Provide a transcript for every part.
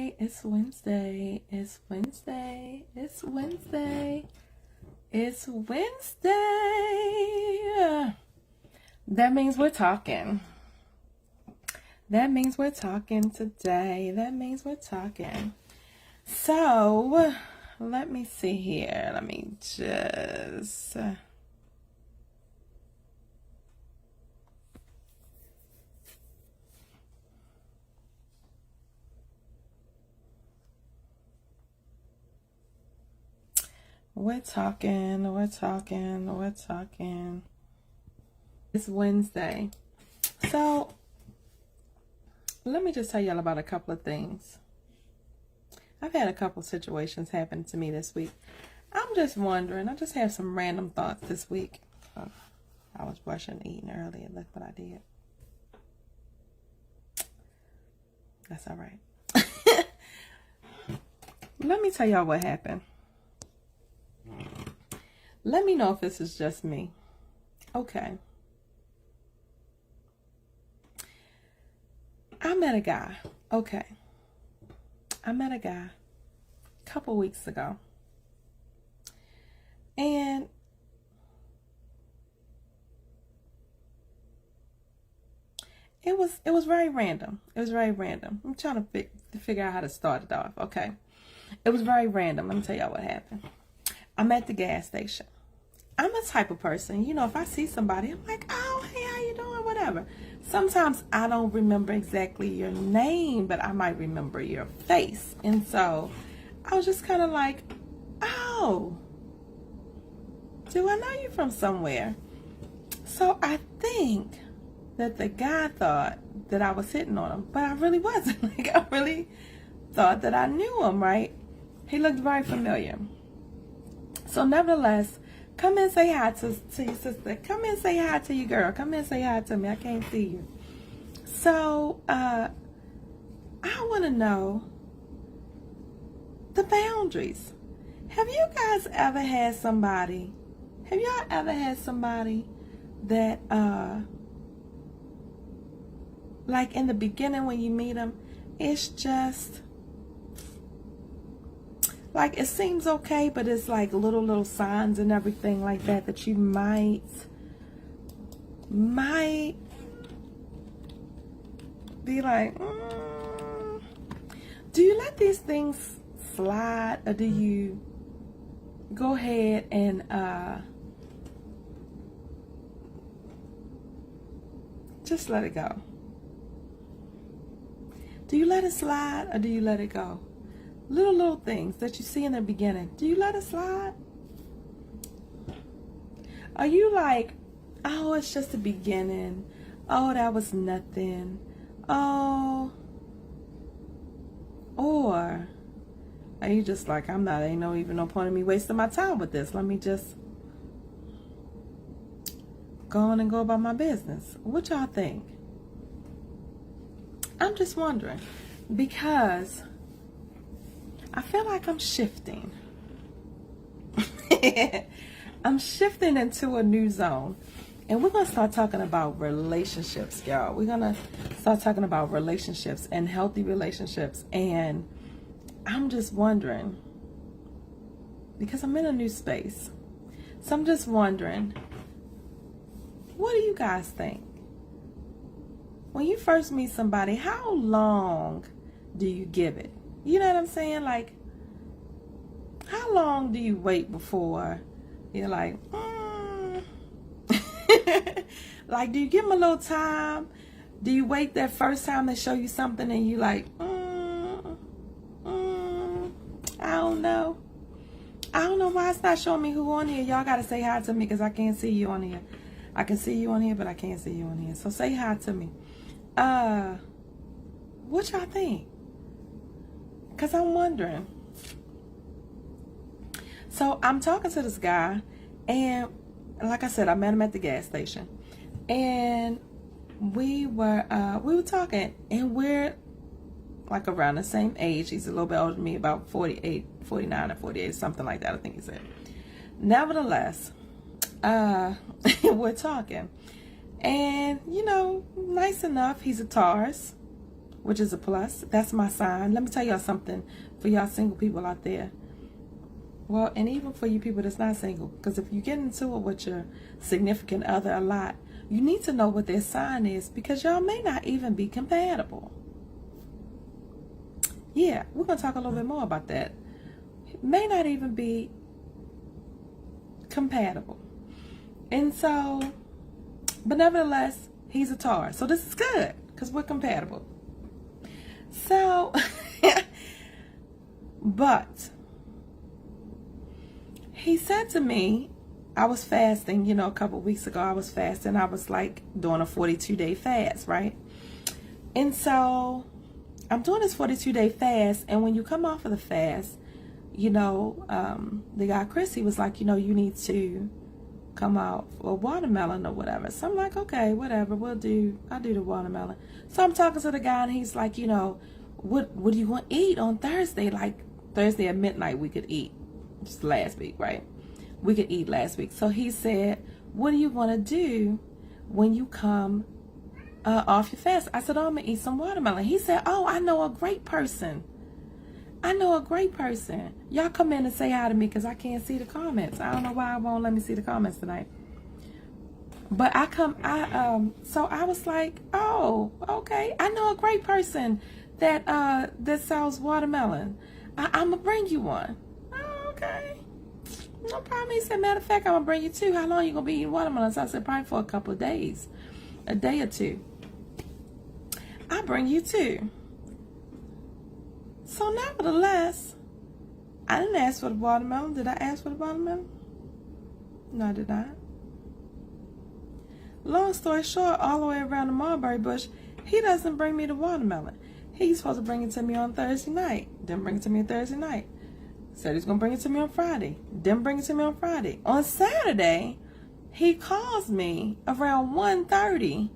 Wednesday. It's Wednesday. It's Wednesday. It's Wednesday. It's Wednesday. That means we're talking. That means we're talking today. That means we're talking. So, let me see here. Let me just... We're talking. It's Wednesday. So, let me just tell y'all about a couple of things. I've had a couple situations happen to me this week. I'm just wondering. I just have some random thoughts this week. Oh, I was brushing and eating earlier. Look what I did. That's all right. Let me tell y'all what happened. Let me know if this is just me. Okay. I met a guy. Okay. I met a guy a couple weeks ago. And it was very random. It was very random. I'm trying to figure out how to start it off. Okay. It was very random. Let me tell y'all what happened. I'm at the gas station. I'm the type of person, you know, if I see somebody, I'm like, oh, hey, how you doing? Whatever. Sometimes I don't remember exactly your name, but I might remember your face. And so I was just kind of like, oh, do I know you from somewhere? So I think that the guy thought that I was hitting on him, but I really wasn't. Like, I really thought that I knew him, right? He looked very familiar. So nevertheless, come and say hi to your sister. Come and say hi to your girl. Come and say hi to me. I can't see you. So, I want to know the boundaries. Have you guys ever had somebody, have y'all ever had somebody that, like in the beginning when you meet them, it's just... like, it seems okay, but it's like little signs and everything like that you might be like, do you let these things slide, or do you go ahead and just let it go? Do you let it slide, or do you let it go? Little things that you see in the beginning, do you let it slide? Are you like, oh, it's just the beginning, oh, that was nothing, oh, or are you just like, ain't no point in me wasting my time with this, let me just go on and go about my business? What y'all think? I'm just wondering, because I feel like I'm shifting. I'm shifting into a new zone. And we're going to start talking about relationships, y'all. We're going to start talking about relationships and healthy relationships. And I'm just wondering, because I'm in a new space. So I'm just wondering, what do you guys think? When you first meet somebody, how long do you give it? You know what I'm saying? Like, how long do you wait before you're like, like, do you give them a little time? Do you wait that first time they show you something and you like, I don't know. I don't know why it's not showing me who on here. Y'all got to say hi to me because I can't see you on here. I can see you on here, but I can't see you on here. So say hi to me. What y'all think? Because I'm wondering. So I'm talking to this guy, and like I said, I met him at the gas station, and we were talking, and we're like around the same age. He's a little bit older than me, about 48, 49 or 48, something like that, I think he said. Nevertheless, we're talking, and you know, nice enough. He's a Taurus. which is a plus. That's my sign. Let me tell y'all something for y'all single people out there. Well, and even for you people that's not single, because if you get into it with your significant other a lot, you need to know what their sign is, because y'all may not even be compatible. Yeah, we're going to talk a little bit more about that. May not even be compatible. And so, but nevertheless, he's a Taurus. So this is good, because we're compatible. So, but he said to me, I was fasting, you know, a couple weeks ago. I was fasting. I was like doing a 42-day fast, right? And so I'm doing this 42-day fast. And when you come off of the fast, you know, the guy Chris, he was like, you know, you need to come out for watermelon or whatever. So I'm like, okay, whatever, I'll do the watermelon. So I'm talking to the guy, and he's like, you know, what do you want to eat on Thursday? Like Thursday at midnight we could eat. Just last week, right? We could eat last week. So he said, what do you want to do when you come off your fast? I said, oh, I'm going to eat some watermelon. He said, oh, I know a great person. Y'all come in and say hi to me, because I can't see the comments. I don't know why it won't let me see the comments tonight. But so I was like, oh, okay. I know a great person that sells watermelon. I'm going to bring you one. Oh, okay. No problem. He said, matter of fact, I'm going to bring you two. How long you going to be eating watermelon? So I said, probably for a couple of days. A day or two. I'll bring you two. So nevertheless, I didn't ask for the watermelon. Did I ask for the watermelon? No, I did not. Long story short, all the way around the mulberry bush, he doesn't bring me the watermelon. He's supposed to bring it to me on Thursday night. Didn't bring it to me on Thursday night. Said he's going to bring it to me on Friday. Didn't bring it to me on Friday. On Saturday, he calls me around 1:30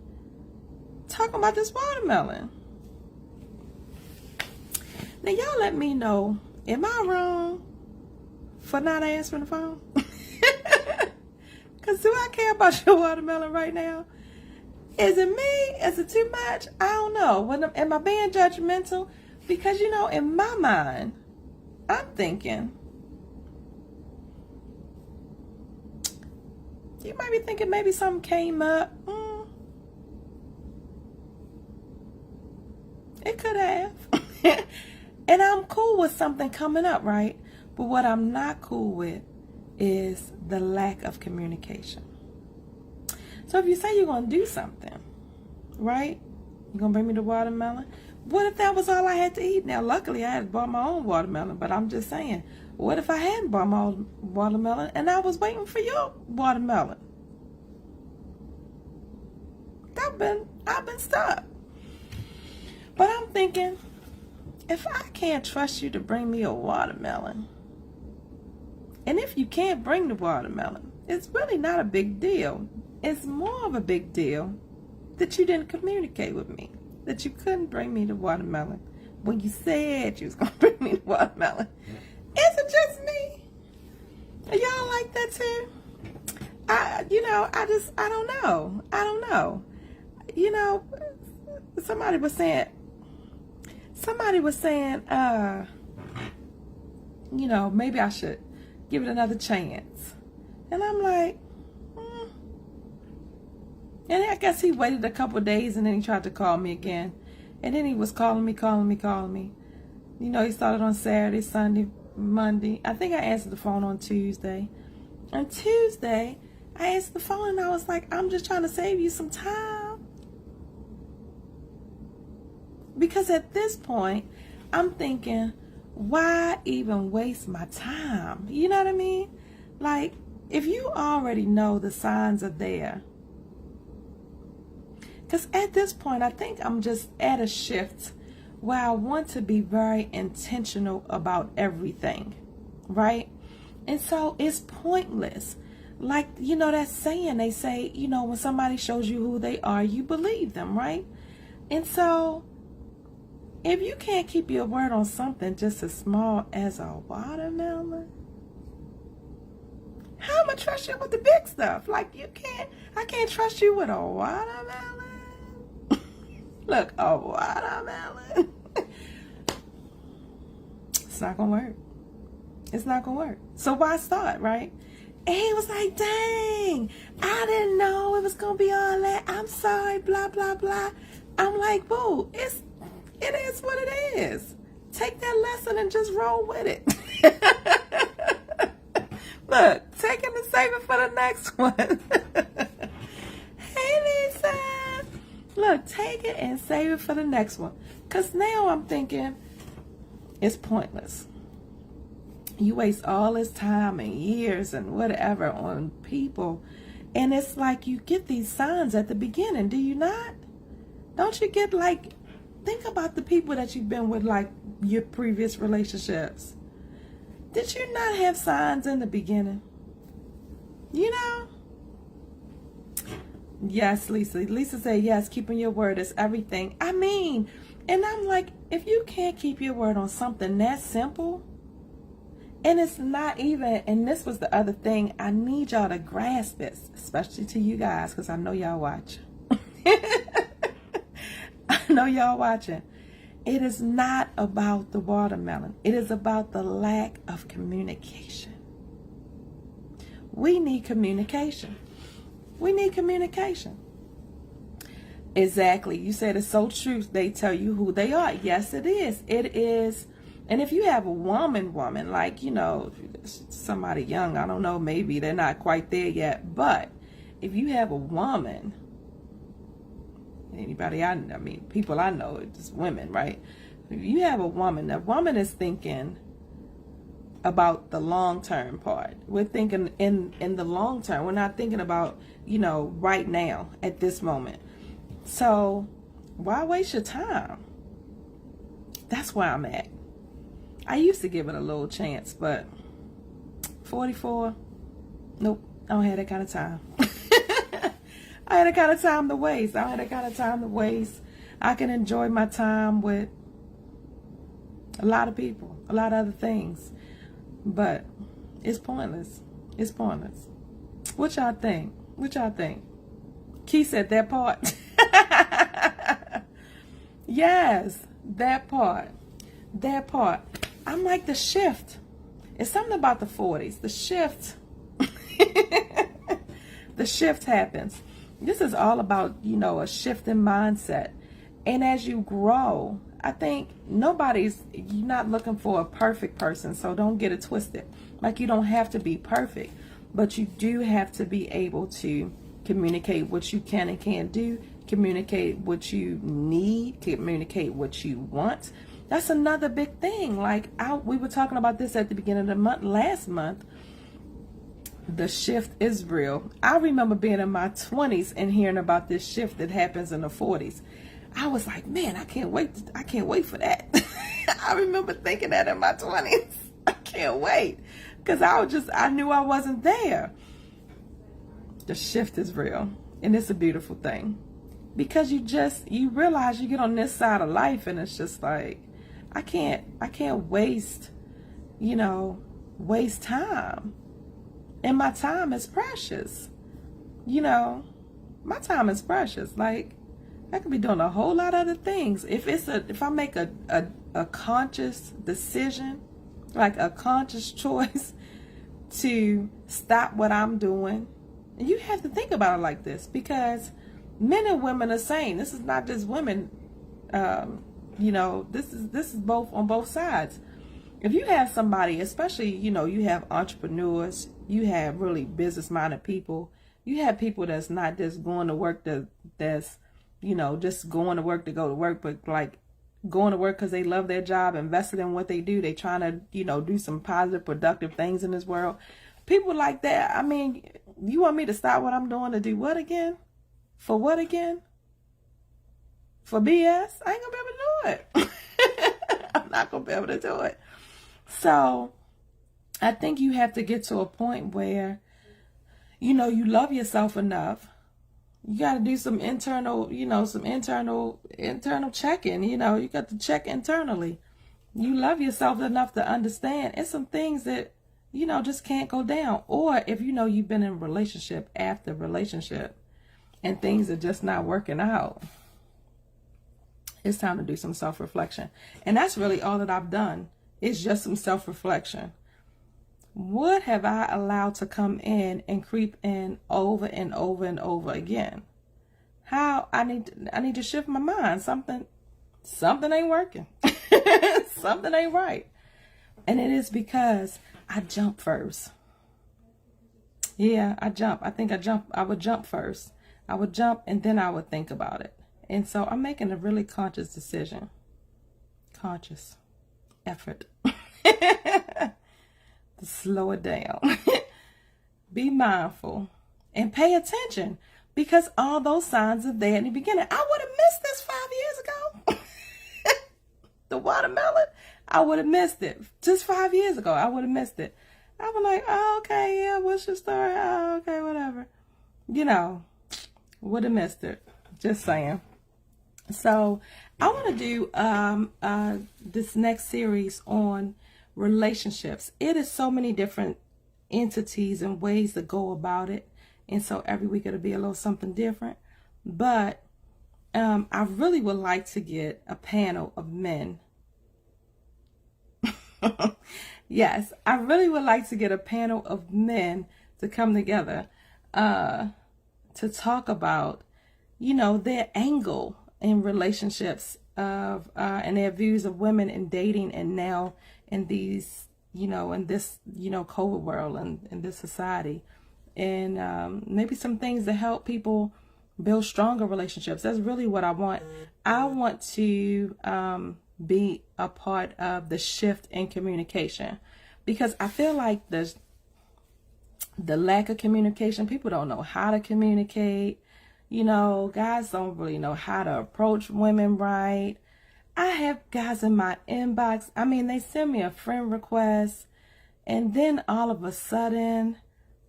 talking about this watermelon. Now, y'all let me know, am I wrong for not answering the phone? Because do I care about your watermelon right now? Is it me? Is it too much? I don't know. Am I being judgmental? Because, you know, in my mind, I'm thinking, you might be thinking maybe something came up. It could have. And I'm cool with something coming up, right? But what I'm not cool with is the lack of communication. So if you say you're going to do something, right? You're going to bring me the watermelon. What if that was all I had to eat? Now, luckily, I had bought my own watermelon, but I'm just saying, what if I hadn't bought my own watermelon and I was waiting for your watermelon? I've been stuck. But I'm thinking, if I can't trust you to bring me a watermelon, and if you can't bring the watermelon, it's really not a big deal. It's more of a big deal that you didn't communicate with me, that you couldn't bring me the watermelon when you said you was going to bring me the watermelon. Is it just me? Y'all like that too? I don't know. You know, somebody was saying, you know, maybe I should give it another chance. And I'm like, And I guess he waited a couple of days, and then he tried to call me again. And then he was calling me. You know, he started on Saturday, Sunday, Monday. I think I answered the phone on Tuesday. On Tuesday, I answered the phone, and I was like, I'm just trying to save you some time. Because at this point, I'm thinking, why even waste my time? You know what I mean? Like, if you already know the signs are there. Because at this point, I think I'm just at a shift where I want to be very intentional about everything, right? And so it's pointless. Like, you know, that saying, they say, you know, when somebody shows you who they are, you believe them, right? And so if you can't keep your word on something just as small as a watermelon, how am I trust you with the big stuff? Like, I can't trust you with a watermelon. Look, a watermelon. It's not gonna work. It's not gonna work. So why start, right? And he was like, dang, I didn't know it was gonna be all that. I'm sorry, blah, blah, blah. I'm like, boo, it is what it is. Take that lesson and just roll with it. Look, take it and save it for the next one. Hey, Lisa. Look, take it and save it for the next one. Because now I'm thinking, it's pointless. You waste all this time and years and whatever on people. And it's like you get these signs at the beginning, do you not? Don't you get like, think about the people that you've been with, like your previous relationships. Did you not have signs in the beginning? You know? Yes, Lisa. Lisa said, yes, keeping your word is everything. I mean, and I'm like, if you can't keep your word on something that simple, and it's not even, and this was the other thing, I need y'all to grasp this, especially to you guys, because I know y'all watch. I know y'all watching. It is not about the watermelon. It is about the lack of communication. We need communication. We need communication. Exactly. You said it's so true. They tell you who they are. Yes, it is. It is. And if you have a woman, like, you know, somebody young, I don't know, maybe they're not quite there yet. But if you have a woman, anybody I mean, people I know, it's just women, right? If you have a woman, that woman is thinking about the long-term part. We're thinking in the long term. We're not thinking about, you know, right now at this moment. So why waste your time? That's where I'm at. I used to give it a little chance, but 44, nope, I don't have that kind of time. I had that kind of time to waste. I had that kind of time to waste. I can enjoy my time with a lot of people, a lot of other things, but it's pointless. It's pointless. What y'all think? What y'all think? Key said that part. Yes, that part. That part. I'm like, the shift. It's something about the 40s. The shift. The shift happens. This is all about, you know, a shift in mindset. And as you grow, I think you're not looking for a perfect person, so don't get it twisted. Like, you don't have to be perfect, but you do have to be able to communicate what you can and can't do, communicate what you need, communicate what you want. That's another big thing. Like, we were talking about this at the beginning of the month, last month. The shift is real. I remember being in my 20s and hearing about this shift that happens in the 40s. I was like, man, I can't wait for that. I remember thinking that in my 20s. I can't wait. Because I knew I wasn't there. The shift is real. And it's a beautiful thing. Because you realize you get on this side of life and it's just like, I can't waste, you know, waste time. And my time is precious. You know, my time is precious. Like, I could be doing a whole lot of other things. If I make a conscious decision, like a conscious choice to stop what I'm doing, and you have to think about it like this, because men and women are same. This is not just women. You know, this is both on both sides. If you have somebody, especially, you know, you have entrepreneurs, you have really business-minded people, you have people that's not just going to work that's, you know, just going to work to go to work, but like going to work because they love their job, invested in what they do. They trying to, you know, do some positive, productive things in this world. People like that, I mean, you want me to stop what I'm doing to do what again? For what again? For BS? I ain't gonna be able to do it. I'm not gonna be able to do it. So I think you have to get to a point where, you know, you love yourself enough. You got to do some internal, you know, some internal checking. You know, you got to check internally. You love yourself enough to understand it's some things that, you know, just can't go down. Or if you know you've been in relationship after relationship and things are just not working out, It's time to do some self-reflection. And that's really all that I've done. It's just some self-reflection. What have I allowed to come in and creep in over and over and over again? How I need to shift my mind. Something ain't working. Something ain't right. And it is because I jump first. Yeah, I jump. I would jump first. I would jump and then I would think about it. And so I'm making a really conscious decision. Conscious effort. To slow it down. Be mindful and pay attention, because all those signs are there in the beginning. I would have missed this 5 years ago. The watermelon, I would have missed it. Just 5 years ago, I would have missed it. I was like, oh, okay, yeah, what's your story? Oh, okay, whatever. You know, would have missed it. Just saying. So I want to do this next series on relationships. It is so many different entities and ways to go about it. And so every week it'll be a little something different. But I really would like to get a panel of men. Yes, I really would like to get a panel of men to come together to talk about, you know, their angle in relationships of and their views of women in dating, and now in these, you know, in this, you know, COVID world and in this society, and maybe some things to help people build stronger relationships. That's really what I want. I want to be a part of the shift in communication, because I feel like there's the lack of communication. People don't know how to communicate. You know, guys don't really know how to approach women right. I have guys in my inbox. I mean, they send me a friend request, and then all of a sudden,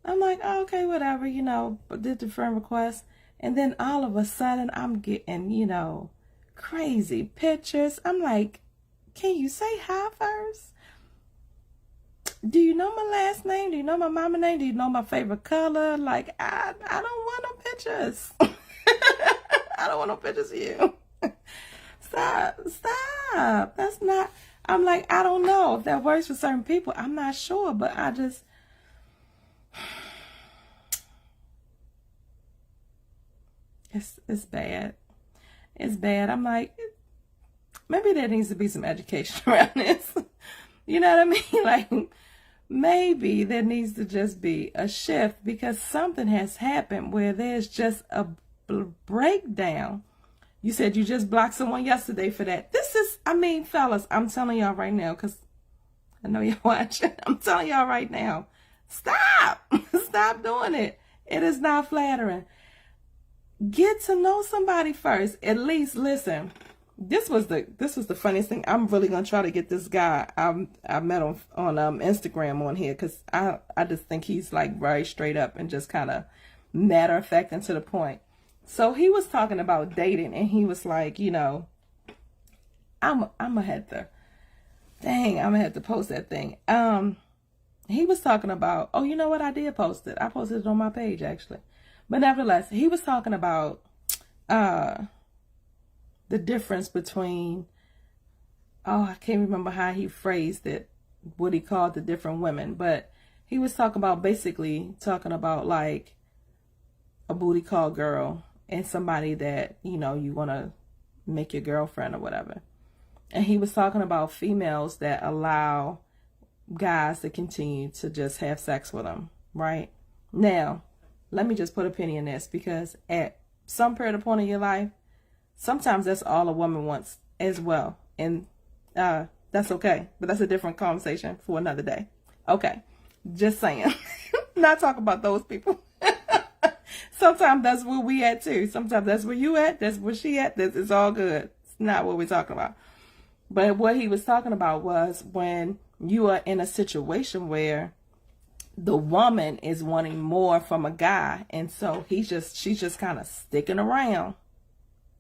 I'm like, oh, okay, whatever, you know, did the friend request. And then all of a sudden, I'm getting, you know, crazy pictures. I'm like, can you say hi first? Do you know my last name? Do you know my mama name? Do you know my favorite color? Like, I don't want no pictures. I don't want no pictures of you. Stop. That's not, I'm like, I don't know if that works for certain people. I'm not sure, but I just, it's bad. It's bad. I'm like, maybe there needs to be some education around this. You know what I mean? Like, maybe there needs to just be a shift, because something has happened where there's just a breakdown. You said you just blocked someone yesterday for that. This is, I mean, fellas, I'm telling y'all right now, because I know y'all watching. I'm telling y'all right now, stop. Stop doing it. It is not flattering. Get to know somebody first. At least, listen, this was the funniest thing. I'm really gonna try to get this guy I met on Instagram on here, because I just think he's like very straight up and just kind of matter of fact and to the point. So he was talking about dating, and he was like, you know, I'm gonna have to post that thing. He was talking about, oh, you know what, I did post it. I posted it on my page actually. But nevertheless, he was talking about the difference between, oh, I can't remember how he phrased it, what he called the different women, but he was talking about like a booty call girl and somebody that, you know, you want to make your girlfriend or whatever. And he was talking about females that allow guys to continue to just have sex with them, right? Now, let me just put a penny in this, because at some period of point in your life, sometimes that's all a woman wants as well. And that's okay. But that's a different conversation for another day. Okay. Just saying. Not talk about those people. Sometimes that's where we at too. Sometimes that's where you at. That's where she at. It's all good. It's not what we're talking about. But what he was talking about was when you are in a situation where the woman is wanting more from a guy, and so she's just kind of sticking around,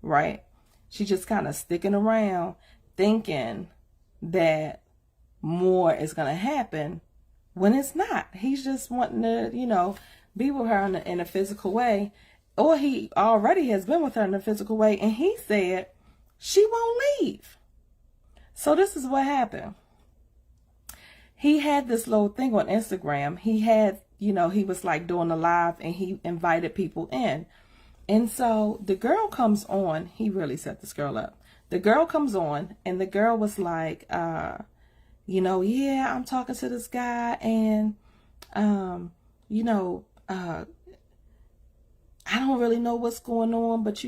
right? She's just kind of sticking around thinking that more is going to happen when it's not. He's just wanting to, you know, be with her in a physical way, or he already has been with her in a physical way, and he said she won't leave. So this is what happened. He had this little thing on Instagram. He had, he was like doing a live and he invited people in. And so the girl comes on. He really set this girl up. The girl comes on and the girl was like, yeah, I'm talking to this guy and, I don't really know what's going on, but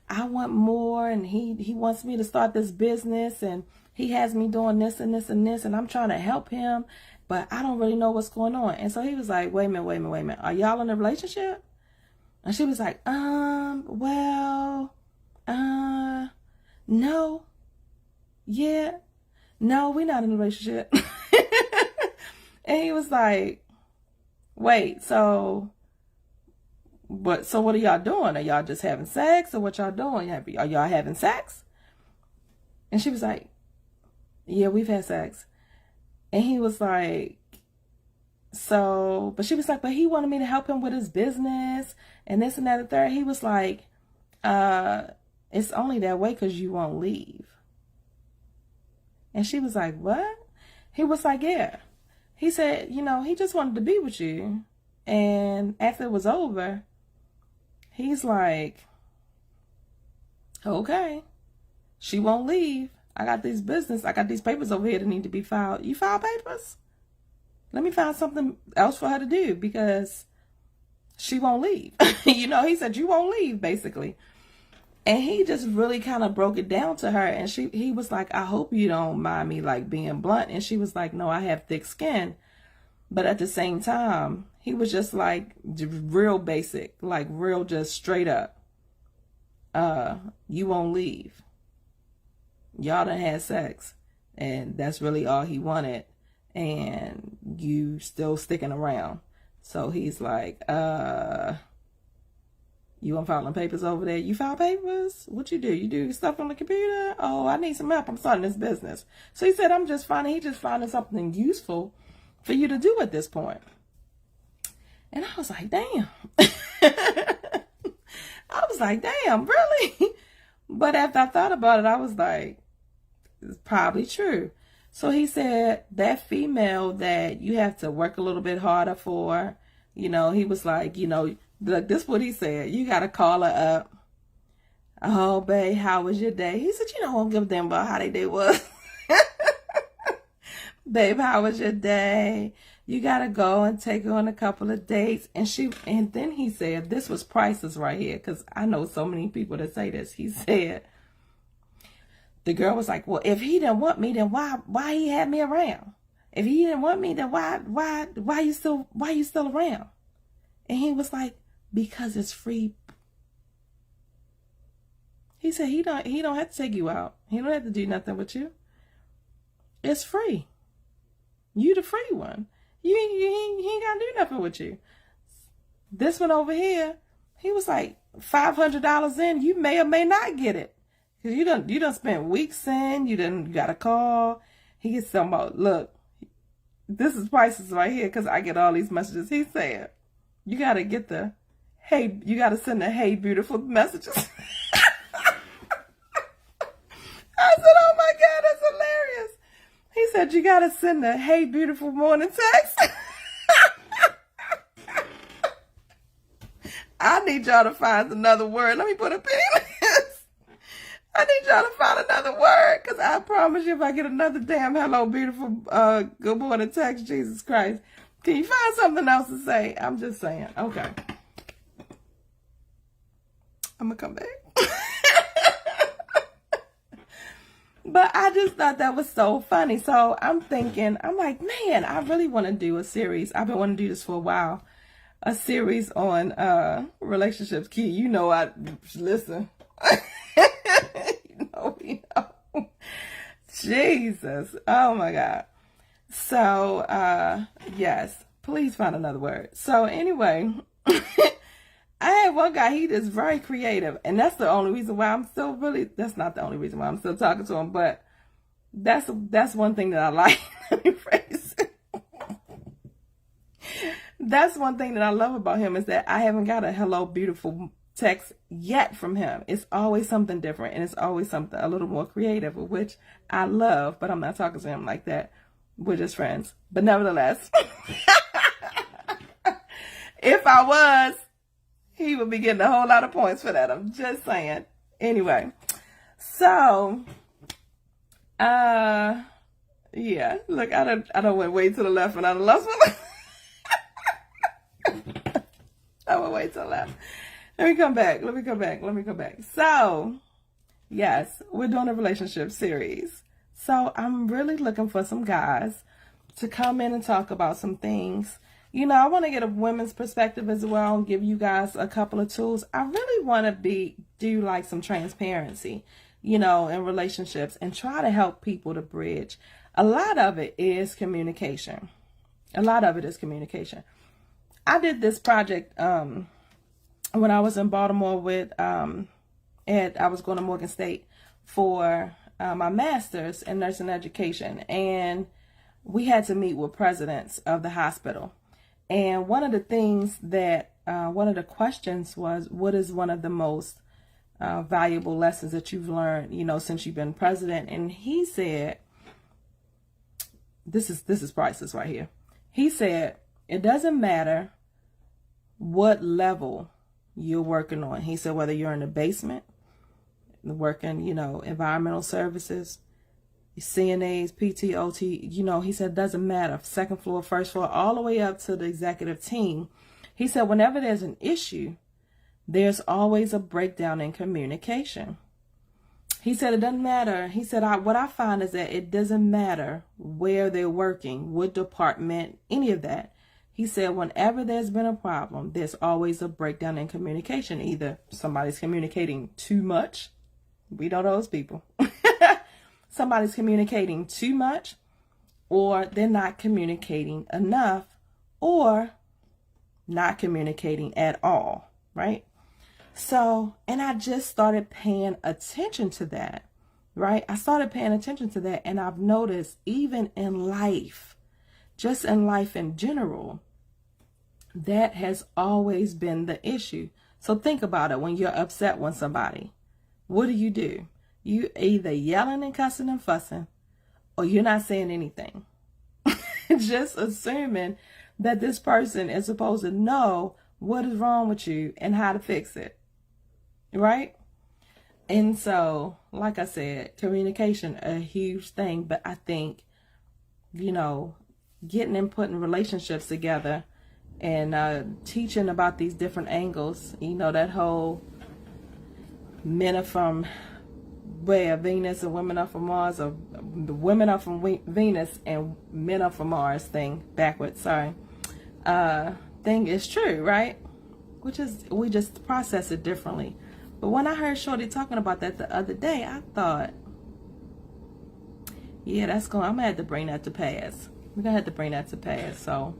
I want more, and he wants me to start this business, and he has me doing this and this and this, and I'm trying to help him, but I don't really know what's going on. And so he was like, wait a minute. Are y'all in a relationship? And she was like, well, no. Yeah. No, we're not in a relationship. And he was like, wait, so what are y'all doing? Are y'all just having sex, or what y'all doing? Are y'all having sex? And she was like, yeah, we've had sex. And he was like, but she was like, but he wanted me to help him with his business and this and that and third. He was like, it's only that way because you won't leave. And she was like, what? He was like, yeah. He said, he just wanted to be with you. And after it was over, he's like, okay, she won't leave. I got these papers over here that need to be filed. You file papers? Let me find something else for her to do because she won't leave. He said, you won't leave, basically. And he just really kind of broke it down to her. And he was like, I hope you don't mind me like being blunt. And she was like, no, I have thick skin. But at the same time, he was just like real basic, like real just straight up. You won't leave. Y'all done had sex. And that's really all he wanted. And you still sticking around. So he's like, you want filing papers over there? You file papers? What you do? You do stuff on the computer? Oh, I need some help. I'm starting this business. So he said, he just finding something useful for you to do at this point. And I was like, damn. I was like, damn, really? But after I thought about it, I was like, it's probably true. So he said that female that you have to work a little bit harder for, he was like, look, this is what he said. You got to call her up. Oh, babe, how was your day? He said, I don't give a damn about how their day was. Babe, how was your day? You got to go and take her on a couple of dates. And then he said, this was priceless right here, because I know so many people that say this. He said, the girl was like, well, if he didn't want me, then why he had me around? If he didn't want me, then why you still around? And he was like, because it's free. He said he don't have to take you out. He don't have to do nothing with you. It's free. You the free one. He ain't got to do nothing with you. This one over here, he was like $500 in. You may or may not get it. Because you done spent weeks in. You got a call. He gets something about, look, this is prices right here because I get all these messages. He said, you got to get you got to send the hey beautiful messages. I said, oh my God, that's hilarious. He said, you got to send the hey beautiful morning text. I need y'all to find another word. Let me put a pin in this. I need y'all to find another word, because I promise you if I get another damn hello beautiful good morning text, Jesus Christ, can you find something else to say? I'm just saying. Okay. I'm going to come back. But I just thought that was so funny. So I'm like, man, I really want to do a series. I've been wanting to do this for a while. A series on relationships. Key, listen. We know. Jesus. Oh my God. So, yes, please find another word. So anyway, I had one guy, he is very creative, and that's the only reason why that's not the only reason why I'm still talking to him, but that's one thing that I like. Let me phrase it. That's one thing that I love about him, is that I haven't got a hello beautiful text yet from him. It's always something different, and it's always something a little more creative, which I love, but I'm not talking to him like that. We're just friends. But nevertheless, if I was, he would be getting a whole lot of points for that. I'm just saying. Anyway, so, yeah, look, I don't went way to the left and I lost my life. I went way to the left. Let me come back. So, yes, we're doing a relationship series. So I'm really looking for some guys to come in and talk about some things. You know, I want to get a women's perspective as well and give you guys a couple of tools. I really want to do like some transparency, you know, in relationships and try to help people to bridge. A lot of it is communication. I did this project when I was in Baltimore with I was going to Morgan State for my master's in nursing education, and we had to meet with presidents of the hospital. And one of the things that one of the questions was, what is one of the most valuable lessons that you've learned, you know, since you've been president? And he said, this is priceless right here. He said, it doesn't matter what level you're working on. He said, whether you're in the basement, working, you know, environmental services, CNAs, PT, OT, you know, he said, it doesn't matter. Second floor, first floor, all the way up to the executive team. He said, whenever there's an issue, there's always a breakdown in communication. He said, it doesn't matter. He said, what I find is that it doesn't matter where they're working, what department, any of that. He said, whenever there's been a problem, there's always a breakdown in communication. Either somebody's communicating too much. We know those people. Somebody's communicating too much, or they're not communicating enough, or not communicating at all, right? So, and I just started paying attention to that, right? I started paying attention to that, and I've noticed even in life, just in life in general, that has always been the issue. So think about it. When you're upset with somebody, what do? You either yelling and cussing and fussing, or you're not saying anything. Just assuming that this person is supposed to know what is wrong with you and how to fix it. Right? And so, like I said, communication, a huge thing. But I think, you know, getting and putting relationships together and teaching about these different angles, you know, that whole men are from where Venus and women are from Mars, or the women are from Venus and men are from Mars thing, backwards, sorry, thing is true, right? Which is, we just process it differently. But when I heard Shorty talking about that the other day, I thought, yeah, I'm gonna have to bring that to pass. We're gonna have to bring that to pass. So,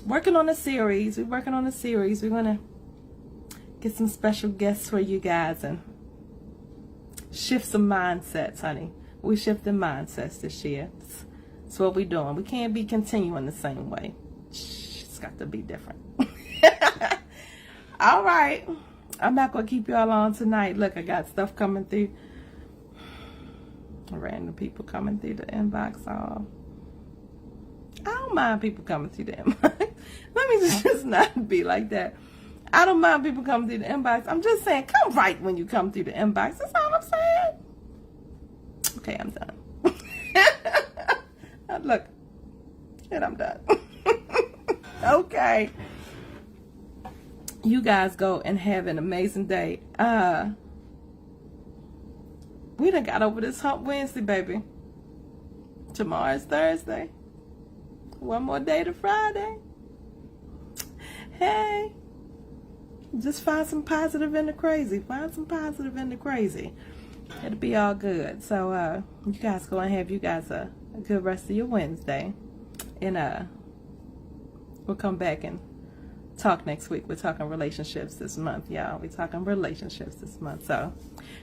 working on a series. We're gonna get some special guests for you guys and shift some mindsets, honey. We're shifting mindsets this year. That's what we're doing. We can't be continuing the same way. It's got to be different. All right. I'm not going to keep y'all on tonight. Look, I got stuff coming through. Random people coming through the inbox. Oh, I don't mind people coming through the inbox. Let me just not be like that. I don't mind people coming through the inbox. I'm just saying, come right when you come through the inbox. That's all I'm saying. Okay, I'm done. Look, and I'm done. Okay. You guys go and have an amazing day. We done got over this hump Wednesday, baby. Tomorrow's Thursday. One more day to Friday. Hey. Just find some positive in the crazy. It'll be all good. So, you guys go and have you guys a good rest of your Wednesday. And, we'll come back and talk next week. We're talking relationships this month, y'all. We're talking relationships this month. So,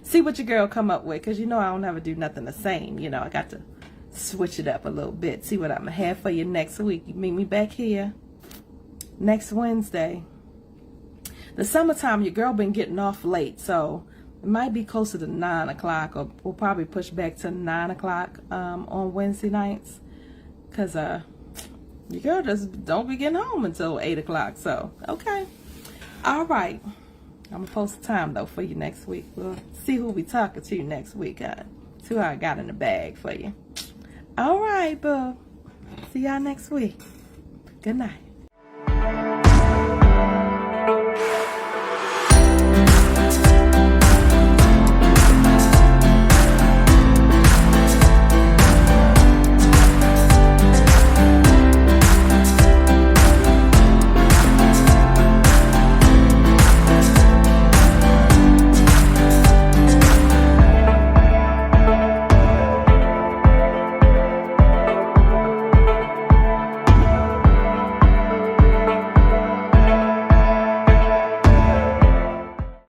see what your girl come up with. Because, you know, I don't ever do nothing the same. You know, I got to switch it up a little bit. See what I'm going to have for you next week. You meet me back here next Wednesday. The summertime, your girl been getting off late, so it might be closer to 9 o'clock, or we'll probably push back to 9 o'clock on Wednesday nights, because your girl just don't be getting home until 8 o'clock. So, okay. All right. I'm going to post the time, though, for you next week. We'll see who we talking to next week. See what I got in the bag for you. All right, boo. See y'all next week. Good night.